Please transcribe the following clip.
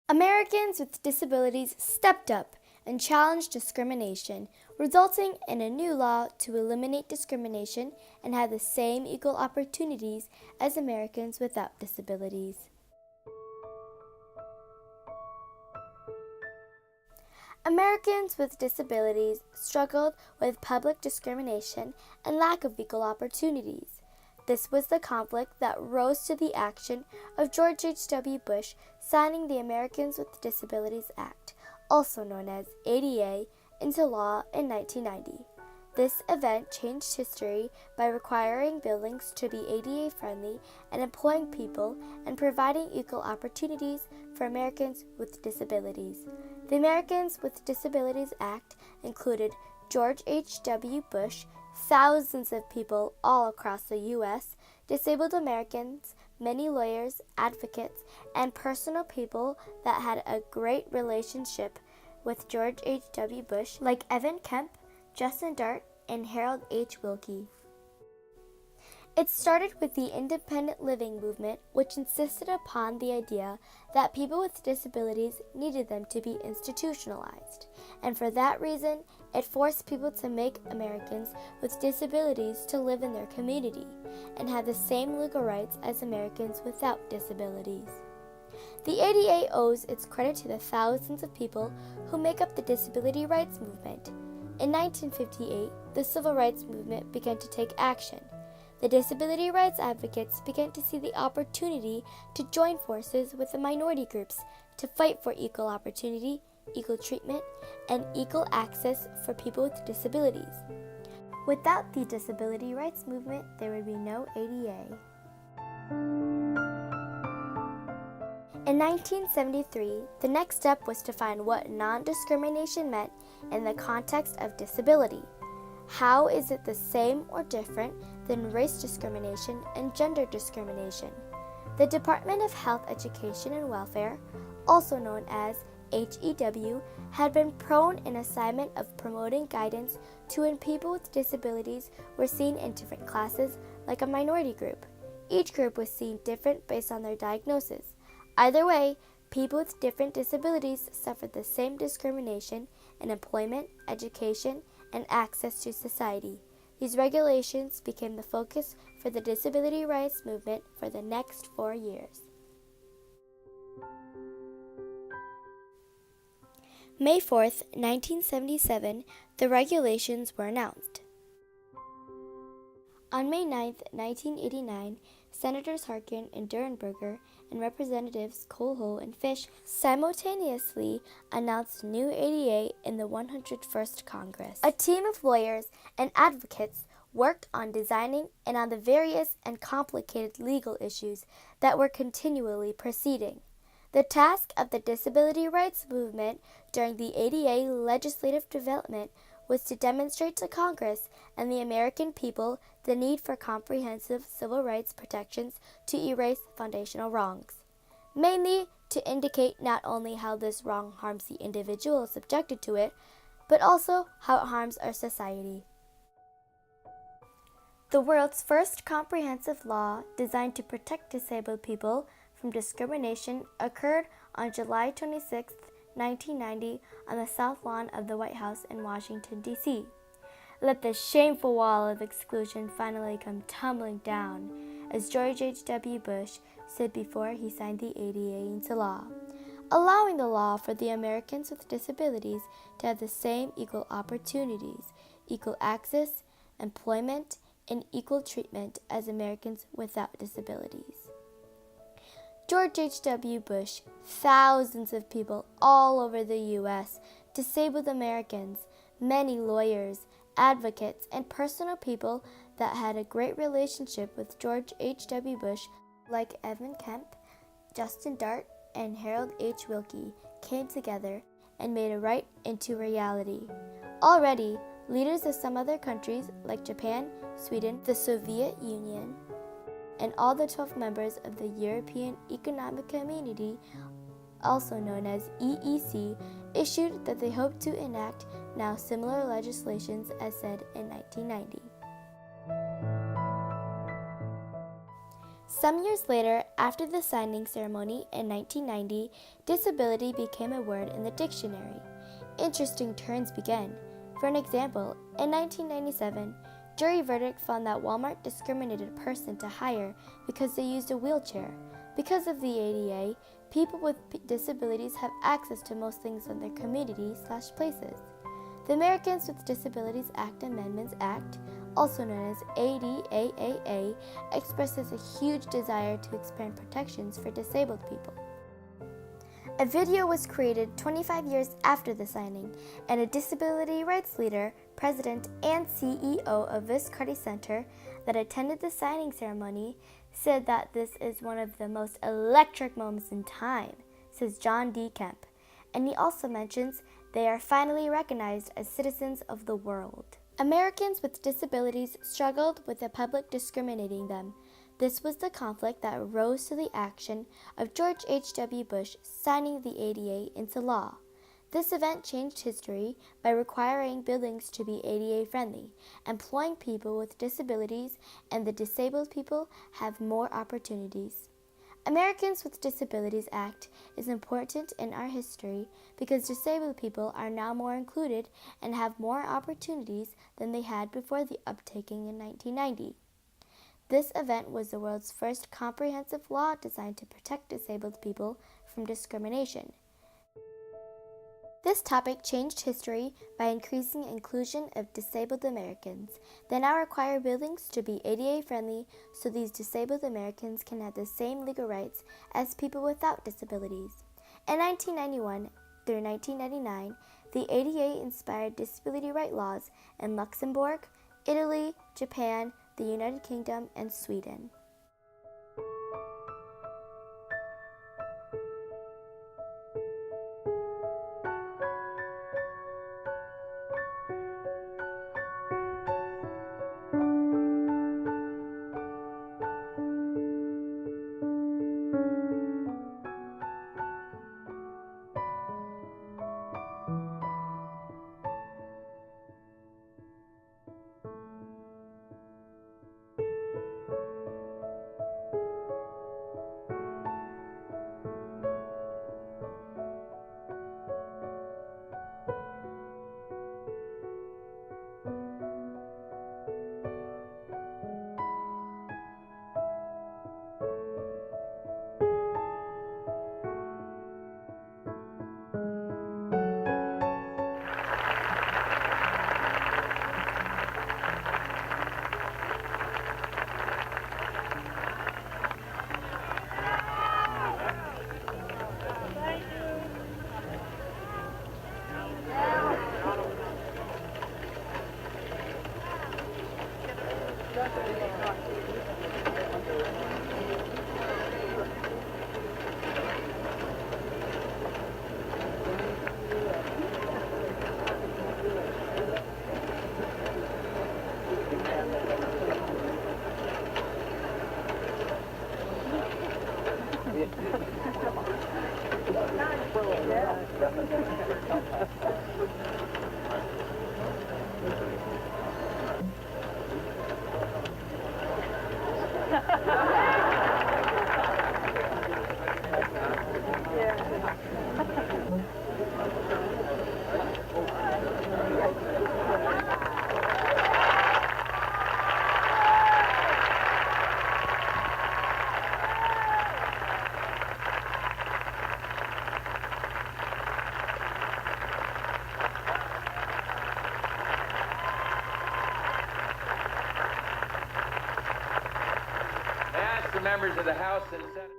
Americans with disabilities stepped up and challenged discrimination, resulting in a new law to eliminate discrimination and have the same equal opportunities as Americans without disabilities. Americans with disabilities struggled with public discrimination and lack of equal opportunities. This was the conflict that rose to the action of George H.W. Bush signing the Americans with Disabilities Act, also known as ADA, into law in 1990. This event changed history by requiring buildings to be ADA friendly and employing people and providing equal opportunities for Americans with disabilities. The Americans with Disabilities Act included George H.W. Bush, thousands of people all across the U.S., disabled Americans, many lawyers, advocates, and personal people that had a great relationship with George H.W. Bush, like Evan Kemp, Justin Dart, and Harold H. Wilkie. It started with the independent living movement, which insisted upon the idea that people with disabilities needed them to be institutionalized, and for that reason, it forced people to make Americans with disabilities to live in their community and have the same legal rights as Americans without disabilities. The ADA owes its credit to the thousands of people who make up the disability rights movement. In 1958, the civil rights movement began to take action. The disability rights advocates began to see the opportunity to join forces with the minority groups to fight for equal opportunity, equal treatment, and equal access for people with disabilities. Without the disability rights movement, there would be no ADA. In 1973, the next step was to find what non-discrimination meant in the context of disability. How is it the same or different than race discrimination and gender discrimination? The Department of Health, Education, and Welfare, also known as HEW, had been prone in assignment of promoting guidance to when people with disabilities were seen in different classes, like a minority group. Each group was seen different based on their diagnosis. Either way, people with different disabilities suffered the same discrimination in employment, education, and access to society. These regulations became the focus for the disability rights movement for the next 4 years. May 4th, 1977, the regulations were announced. On May 9th, 1989, Senators Harkin and Durenberger and Representatives Kohlhoe and Fish simultaneously announced new ADA in the 101st Congress. A team of lawyers and advocates worked on designing and on the various and complicated legal issues that were continually proceeding. The task of the disability rights movement during the ADA legislative development was to demonstrate to Congress and the American people the need for comprehensive civil rights protections to erase foundational wrongs, mainly to indicate not only how this wrong harms the individual subjected to it, but also how it harms our society. The world's first comprehensive law designed to protect disabled people from discrimination occurred on July 26, 1990, on the South Lawn of the White House in Washington, D.C. Let the shameful wall of exclusion finally come tumbling down, as George H.W. Bush said before he signed the ADA into law, allowing the law for the Americans with disabilities to have the same equal opportunities, equal access, employment, and equal treatment as Americans without disabilities. George H.W. Bush, thousands of people all over the U.S., disabled Americans, many lawyers, advocates, and personal people that had a great relationship with George H.W. Bush, like Evan Kemp, Justin Dart, and Harold H. Wilkie, came together and made a right into reality. Already, leaders of some other countries, like Japan, Sweden, the Soviet Union, and all the 12 members of the European Economic Community, also known as EEC, issued that they hoped to enact now similar legislations as said in 1990. Some years later, after the signing ceremony in 1990, disability became a word in the dictionary. Interesting turns began. For an example, in 1997, jury verdict found that Walmart discriminated a person to hire because they used a wheelchair. Because of the ADA, people with disabilities have access to most things in their community/places. The Americans with Disabilities Act Amendments Act, also known as ADAAA, expresses a huge desire to expand protections for disabled people. A video was created 25 years after the signing, and a disability rights leader, president, and CEO of Viscardi Center that attended the signing ceremony said that this is one of the most electric moments in time, says John D. Kemp. And he also mentions they are finally recognized as citizens of the world. Americans with disabilities struggled with the public discriminating them. This was the conflict that rose to the action of George H.W. Bush signing the ADA into law. This event changed history by requiring buildings to be ADA friendly, employing people with disabilities, and the disabled people have more opportunities. Americans with Disabilities Act is important in our history because disabled people are now more included and have more opportunities than they had before the uptaking in 1990. This event was the world's first comprehensive law designed to protect disabled people from discrimination. This topic changed history by increasing inclusion of disabled Americans. They now require buildings to be ADA friendly so these disabled Americans can have the same legal rights as people without disabilities. In 1991 through 1999, the ADA inspired disability right laws in Luxembourg, Italy, Japan, the United Kingdom, and Sweden. Members of the House and Senate.